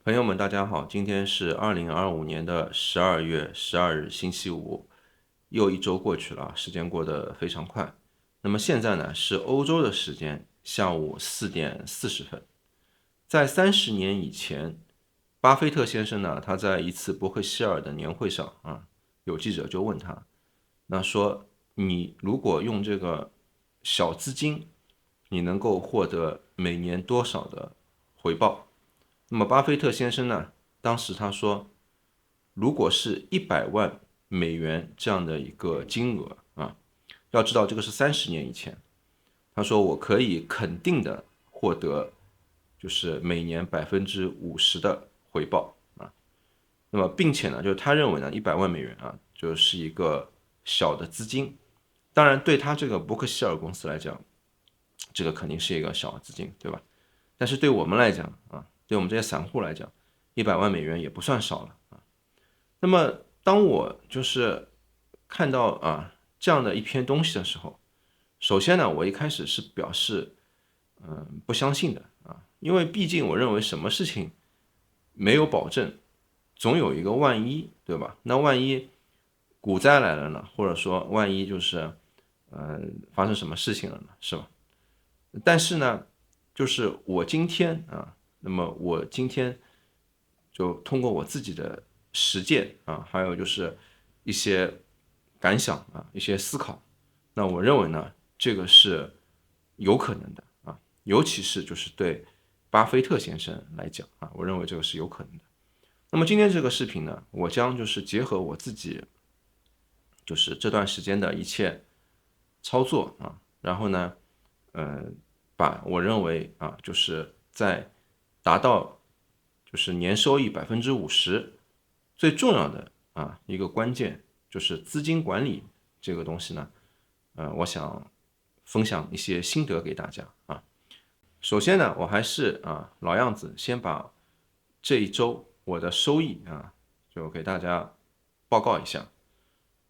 朋友们，大家好，今天是2025年的12月12日，星期五，又一周过去了，时间过得非常快。那么现在呢是欧洲的时间，下午4点40分。在30年以前，巴菲特先生呢，他在一次伯克希尔的年会上有记者就问他，那说你如果用这个小资金，你能够获得每年多少的回报？那么巴菲特先生呢，当时他说，如果是100万美元这样的一个金额要知道这个是30年以前，他说我可以肯定的获得就是每年50%的回报那么并且呢，就是他认为呢100万美元就是一个小的资金，当然对他这个伯克希尔公司来讲，这个肯定是一个小的资金，对吧？但是对我们来讲对我们这些散户来讲，100万美元也不算少了那么当我就是看到这样的一篇东西的时候，首先呢，我一开始是表示不相信的因为毕竟我认为什么事情没有保证，总有一个万一，对吧？那万一股灾来了呢，或者说万一就是发生什么事情了呢，是吧？但是呢，就是我今天那么我今天就通过我自己的实践还有就是一些感想一些思考，那我认为呢，这个是有可能的尤其是就是对巴菲特先生来讲我认为这个是有可能的。那么今天这个视频呢，我将就是结合我自己就是这段时间的一切操作然后呢，把我认为就是在达到就是年收益50%最重要的一个关键就是资金管理这个东西呢，我想分享一些心得给大家首先呢，我还是老样子，先把这一周我的收益就给大家报告一下。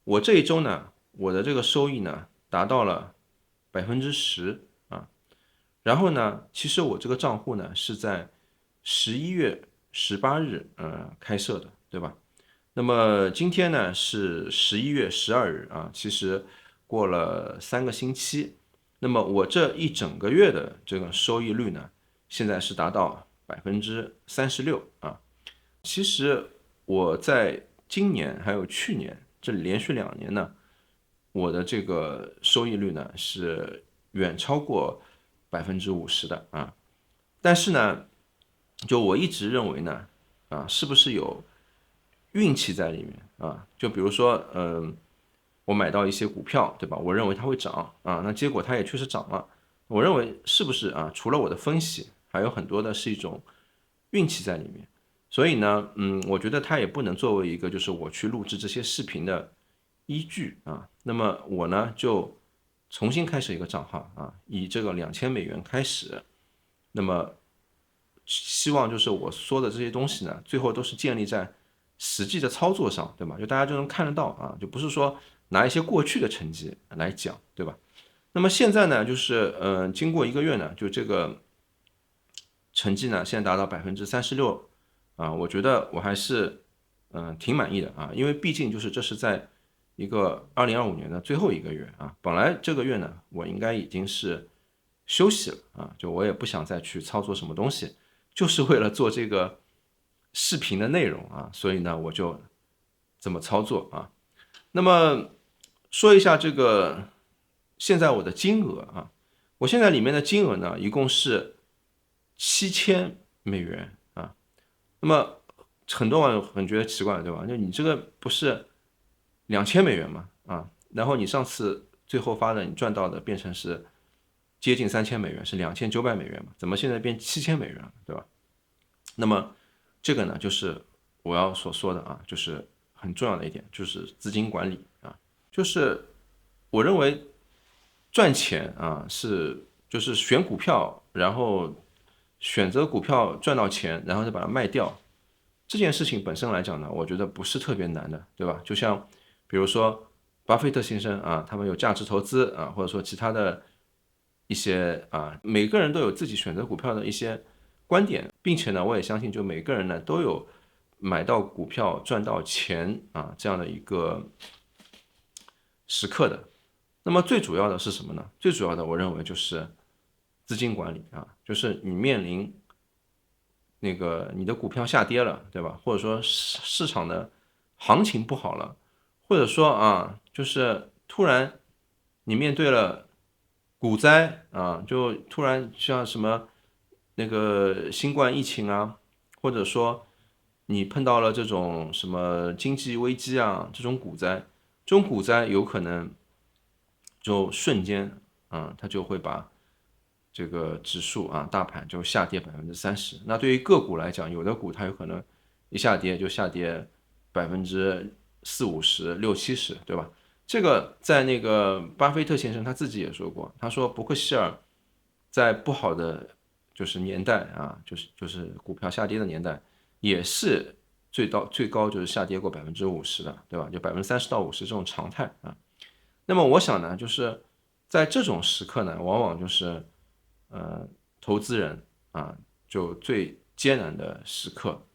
我这一周呢，我的这个收益呢达到了10%然后呢，其实我这个账户呢是在11月18日开设的，对吧？那么今天呢是11月12日其实过了3个星期，那么我这一整个月的这个收益率呢，现在是达到36%其实我在今年还有去年这连续2年呢，我的这个收益率呢是远超过50%的但是呢，就我一直认为呢是不是有运气在里面就比如说我买到一些股票，对吧？我认为它会涨那结果它也确实涨了。我认为是不是除了我的分析，还有很多的是一种运气在里面。所以呢，我觉得它也不能作为一个就是我去录制这些视频的依据那么我呢就重新开设一个账号以这个2000美元开始。那么希望就是我说的这些东西呢，最后都是建立在实际的操作上，对吧？就大家就能看得到就不是说拿一些过去的成绩来讲，对吧？那么现在呢，就是经过1个月呢，就这个成绩呢，现在达到36%我觉得我还是挺满意的因为毕竟就是这是在一个2025年的最后1个月本来这个月呢，我应该已经是休息了就我也不想再去操作什么东西，就是为了做这个视频的内容所以呢，我就这么操作那么说一下这个现在我的金额我现在里面的金额呢，一共是7000美元那么很多网友很觉得奇怪，对吧？就你这个不是2000美元吗？然后你上次最后发的你赚到的变成是接近3000美元，是2900美元嘛？怎么现在变7000美元了，对吧？那么这个呢，就是我要所说的就是很重要的一点，就是资金管理就是我认为赚钱是就是选股票，然后选择股票赚到钱，然后再把它卖掉，这件事情本身来讲呢，我觉得不是特别难的，对吧？就像比如说巴菲特先生他们有价值投资或者说其他的一些每个人都有自己选择股票的一些观点。并且呢，我也相信就每个人呢都有买到股票赚到钱这样的一个时刻的。那么最主要的是什么呢？最主要的我认为就是资金管理就是你面临那个你的股票下跌了，对吧？或者说市场的行情不好了，或者说就是突然你面对了股灾就突然像什么那个新冠疫情或者说你碰到了这种什么经济危机这种股灾，这种股灾有可能就瞬间它就会把这个指数大盘就下跌30%。那对于个股来讲，有的股它有可能一下跌就下跌40%、50%、60%，70%，对吧？这个在那个巴菲特先生他自己也说过，他说伯克希尔在不好的就是年代就是股票下跌的年代，也是最高就是下跌过50%的，对吧？就30%到50%这种常态那么我想呢，就是在这种时刻呢，往往就是投资人就最艰难的时刻。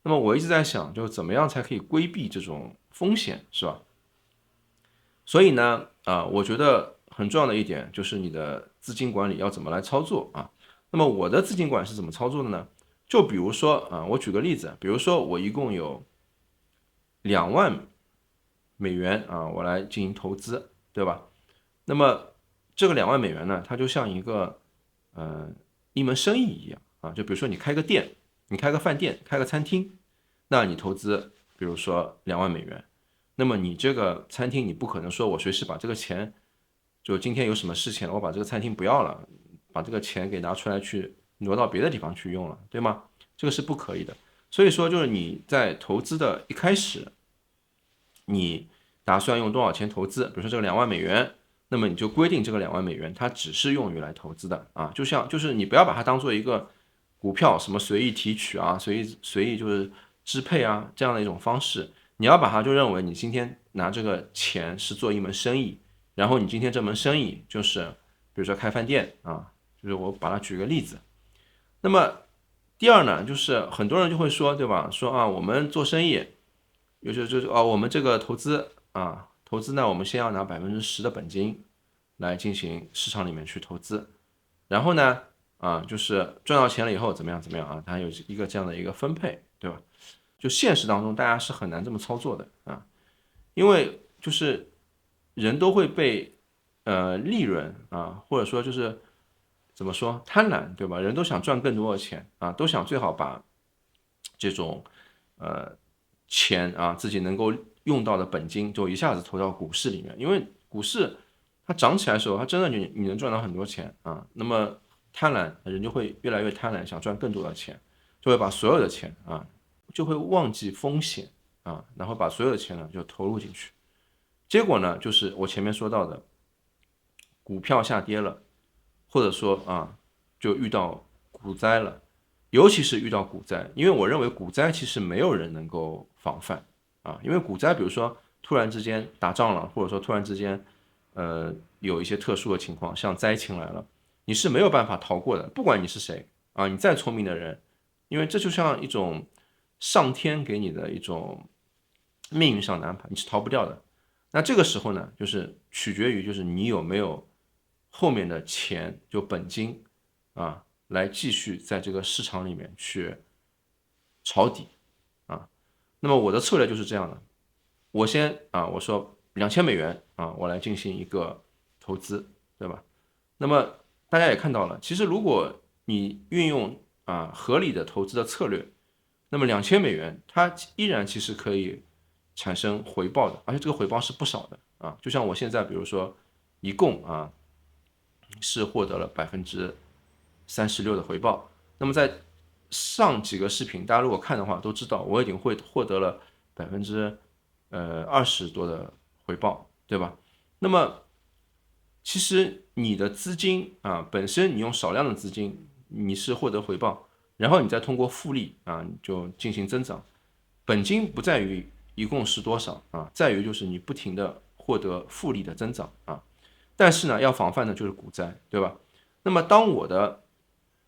那么我一直在想，就怎么样才可以规避这种风险，是吧？所以呢，我觉得很重要的一点就是你的资金管理要怎么来操作那么我的资金管理是怎么操作的呢？就比如说我举个例子，比如说我一共有2万美元我来进行投资，对吧？那么这个2万美元呢，它就像一门生意一样就比如说你开个店，你开个饭店，开个餐厅，那你投资比如说2万美元。那么你这个餐厅，你不可能说我随时把这个钱，就今天有什么事情了，我把这个餐厅不要了，把这个钱给拿出来去挪到别的地方去用了，对吗？这个是不可以的。所以说，就是你在投资的一开始，你打算用多少钱投资？比如说这个2万美元，那么你就规定这个2万美元它只是用于来投资的就是你不要把它当做一个股票什么随意提取随意就是支配这样的一种方式。你要把它就认为你今天拿这个钱是做一门生意，然后你今天这门生意就是比如说开饭店就是我把它举个例子。那么第二呢，就是很多人就会说，对吧？说我们做生意，就是我们这个投资呢，我们先要拿10%的本金来进行市场里面去投资，然后呢就是赚到钱了以后怎么样怎么样它有一个这样的一个分配，对吧？就现实当中大家是很难这么操作的因为就是人都会被利润或者说就是怎么说贪婪，对吧？人都想赚更多的钱都想最好把这种钱自己能够用到的本金就一下子投到股市里面，因为股市它涨起来的时候，它真的你能赚到很多钱那么贪婪人就会越来越贪婪，想赚更多的钱，就会把所有的钱就会忘记风险然后把所有的钱呢就投入进去，结果呢就是我前面说到的，股票下跌了，或者说就遇到股灾了，尤其是遇到股灾，因为我认为股灾其实没有人能够防范因为股灾比如说突然之间打仗了，或者说突然之间有一些特殊的情况，像灾情来了，你是没有办法逃过的，不管你是谁你再聪明的人，因为这就像一种上天给你的一种命运上的安排，你是逃不掉的。那这个时候呢，就是取决于就是你有没有后面的钱，就本金来继续在这个市场里面去抄底那么我的策略就是这样的，我先我说2000美元我来进行一个投资，对吧？那么大家也看到了，其实如果你运用合理的投资的策略，那么2000美元它依然其实可以产生回报的，而且这个回报是不少的就像我现在比如说一共是获得了36%的回报。那么在上几个视频，大家如果看的话都知道，我已经会获得了20%多的回报，对吧？那么其实你的资金本身你用少量的资金你是获得回报，然后你再通过复利你就进行增长。本金不在于一共是多少在于就是你不停的获得复利的增长但是呢，要防范的就是股灾，对吧？那么当我的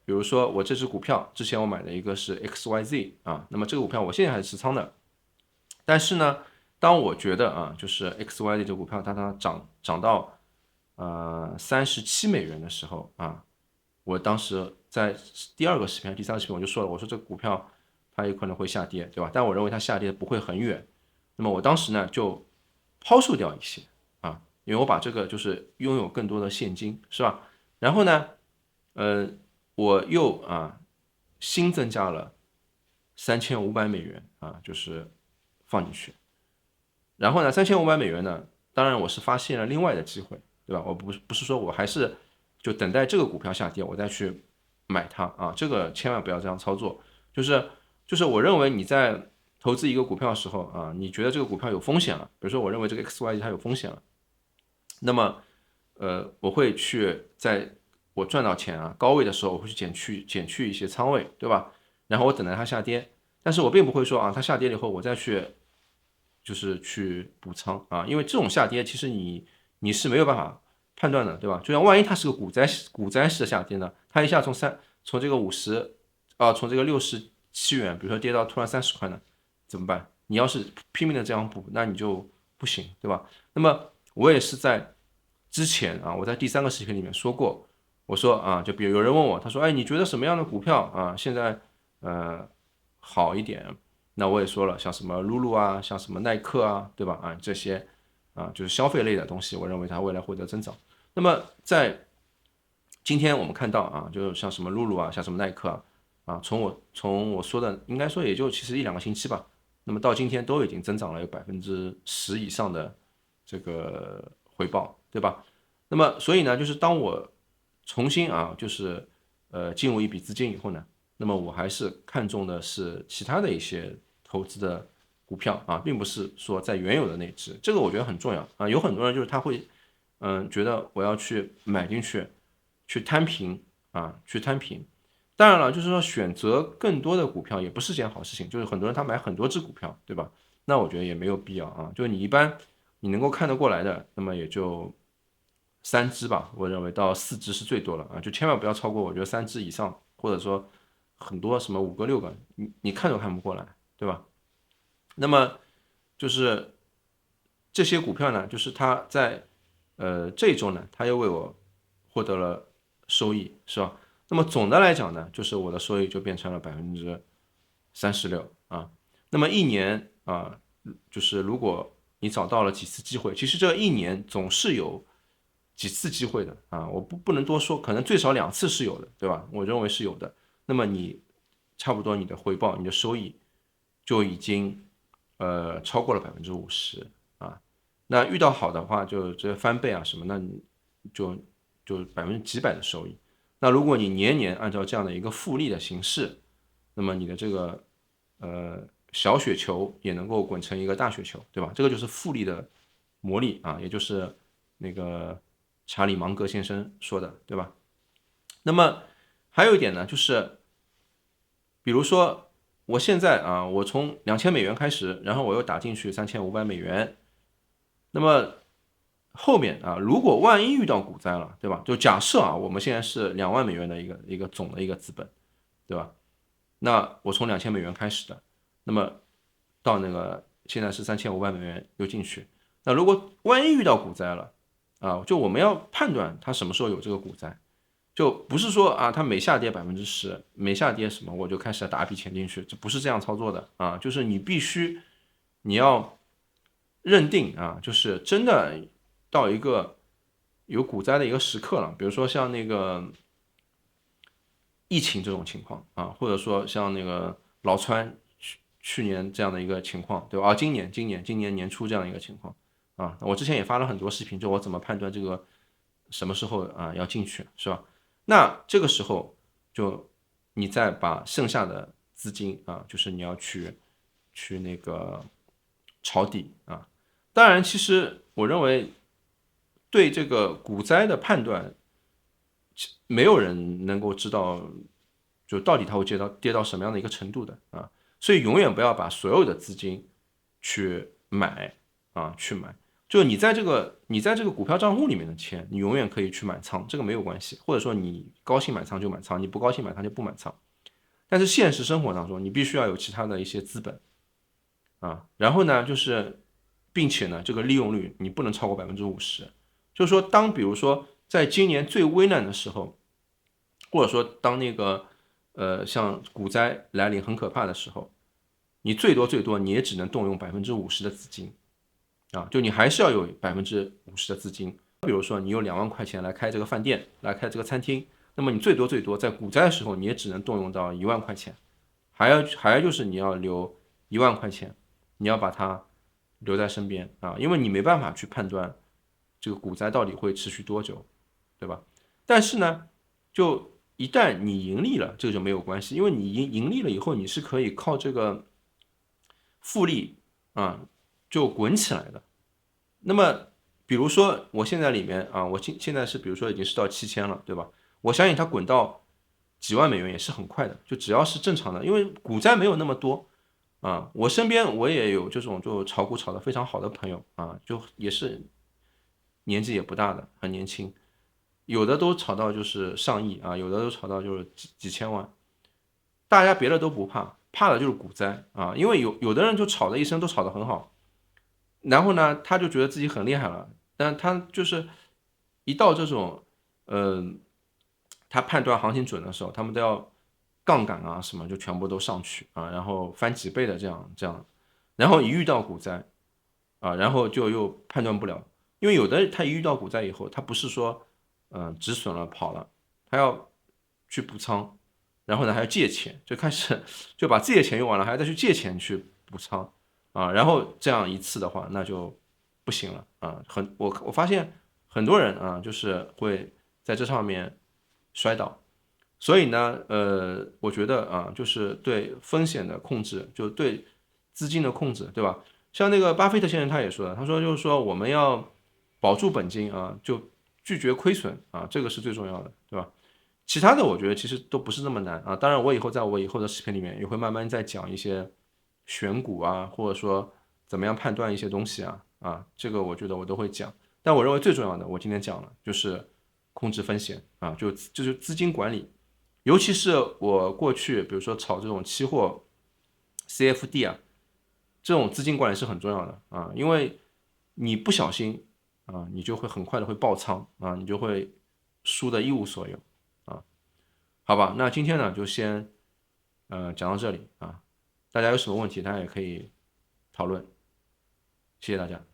比如说我这只股票之前我买的一个是 XYZ 啊，那么这个股票我现在还是持仓的，但是呢，当我觉得啊，就是 XYZ 这个股票它涨到37美元的时候啊，我当时在第二个视频、第三个视频我就说了，我说这个股票它有可能会下跌，对吧？但我认为它下跌不会很远，那么我当时呢就抛售掉一些啊，因为我把这个就是拥有更多的现金，是吧？然后呢，我又新增加了3500美元啊，就是放进去。然后呢，3500美元呢，当然我是发现了另外的机会，对吧？我不是说我还是就等待这个股票下跌我再去买它啊，这个千万不要这样操作。就是我认为你在投资一个股票的时候啊，你觉得这个股票有风险了，比如说我认为这个 XYZ 它有风险了，那么我会去在我赚到钱高位的时候，我会去减去一些仓位，对吧？然后我等待它下跌，但是我并不会说它下跌了以后我再就是去补仓啊，因为这种下跌其实你是没有办法判断的，对吧？就像万一它是个股灾式的下跌呢，它一下从这个从这个67元，比如说跌到突然30块呢，怎么办？你要是拼命的这样补，那你就不行，对吧？那么我也是在之前我在第三个视频里面说过，我说就比如有人问我，他说，哎，你觉得什么样的股票现在好一点？那我也说了，像什么露露啊，像什么耐克啊，对吧？这些就是消费类的东西，我认为它未来会得增长。那么在今天我们看到就像什么露露啊，像什么耐克从我说的应该说也就其实1-2个星期吧，那么到今天都已经增长了有10%以上的这个回报，对吧？那么所以呢，就是当我重新就是进入一笔资金以后呢，那么我还是看重的是其他的一些投资的股票并不是说在原有的那只，这个我觉得很重要有很多人就是他会觉得我要去买进去，去摊平去摊平。当然了，就是说选择更多的股票也不是件好事情，就是很多人他买很多只股票，对吧？那我觉得也没有必要就是你一般你能够看得过来的，那么也就3只吧，我认为到4只是最多了就千万不要超过，我觉得3只以上，或者说很多什么5个6个，你看都看不过来，对吧？那么就是这些股票呢，就是它在这一周呢，它又为我获得了收益，是吧？那么总的来讲呢，就是我的收益就变成了36%那么一年就是如果你找到了几次机会，其实这一年总是有几次机会的我不能多说，可能最少2次是有的，对吧？我认为是有的。那么你差不多你的回报、你的收益就已经超过了50%那遇到好的话就这翻倍什么，那你就几百的收益。那如果你年年按照这样的一个复利的形式，那么你的这个小雪球也能够滚成一个大雪球，对吧？这个就是复利的魔力也就是那个查理芒格先生说的，对吧？那么还有一点呢，就是比如说我现在我从2000美元开始，然后我又打进去3500美元，那么后面如果万一遇到股灾了，对吧？就假设我们现在是2万美元的一个总的一个资本，对吧？那我从2000美元开始的，那么到那个现在是3500美元又进去，那如果万一遇到股灾了就我们要判断它什么时候有这个股灾，就不是说它每下跌10%，每下跌什么我就开始打一笔钱进去，这不是这样操作的就是你要认定就是真的到一个有股灾的一个时刻了，比如说像那个疫情这种情况或者说像那个老川去年这样的一个情况，对吧？今年年初这样的一个情况我之前也发了很多视频，就我怎么判断这个什么时候要进去，是吧？那这个时候就你再把剩下的资金就是你要去那个抄底当然，其实我认为对这个股灾的判断，没有人能够知道，就到底它会跌到什么样的一个程度的所以永远不要把所有的资金去买去买。就你在这个股票账户里面的钱，你永远可以去买仓，这个没有关系，或者说你高兴买仓就买仓，你不高兴买仓就不买仓。但是现实生活当中，你必须要有其他的一些资本啊，然后呢，就是并且呢，这个利用率你不能超过50%。就是说，比如说在今年最危难的时候，或者说当那个像股灾来临很可怕的时候，你最多你也只能动用50%的资金啊，就你还是要有50%的资金。比如说你有2万块钱来开这个饭店，来开这个餐厅，那么你最多在股灾的时候你也只能动用到1万块钱，还要就是你要留1万块钱，你要把它留在身边啊，因为你没办法去判断这个股灾到底会持续多久，对吧？但是呢，就一旦你盈利了，这个就没有关系，因为你盈利了以后，你是可以靠这个复利啊就滚起来的。那么，比如说我现在里面啊，我现在是比如说已经是到7000了，对吧？我相信它滚到几万美元也是很快的，就只要是正常的，因为股灾没有那么多啊。我身边我也有这种就炒股炒得非常好的朋友啊，就也是年纪也不大的，很年轻，有的都炒到就是上亿啊，有的都炒到就是几千万。大家别的都不怕，怕的就是股灾啊，因为有的人就炒的一生都炒得很好，然后呢，他就觉得自己很厉害了，但他就是一到这种，呃，他判断行情准的时候，他们都要杠杆啊什么就全部都上去啊，然后翻几倍的这样，然后一遇到股灾啊，然后就又判断不了，因为有的他一遇到股灾以后，他不是说止损了跑了，他要去补仓，然后呢还要借钱，就开始就把自己的钱用完了，还要再去借钱去补仓。啊，然后这样一次的话，那就不行了啊。我发现很多人啊，就是会在这上面摔倒。所以呢，我觉得啊，就是对风险的控制，就对资金的控制，对吧？像那个巴菲特先生他也说了，他说就是说我们要保住本金啊，就拒绝亏损啊，这个是最重要的，对吧？其他的我觉得其实都不是那么难啊。当然，我以后的视频里面也会慢慢再讲一些选股啊，或者说怎么样判断一些东西啊，这个我觉得我都会讲。但我认为最重要的，我今天讲了，就是控制风险啊，就是资金管理，尤其是我过去比如说炒这种期货 CFD 啊，这种资金管理是很重要的啊，因为你不小心啊，你就会很快的会爆仓啊，你就会输的一无所有啊。好吧，那今天呢就先讲到这里啊，大家有什么问题大家也可以讨论，谢谢大家。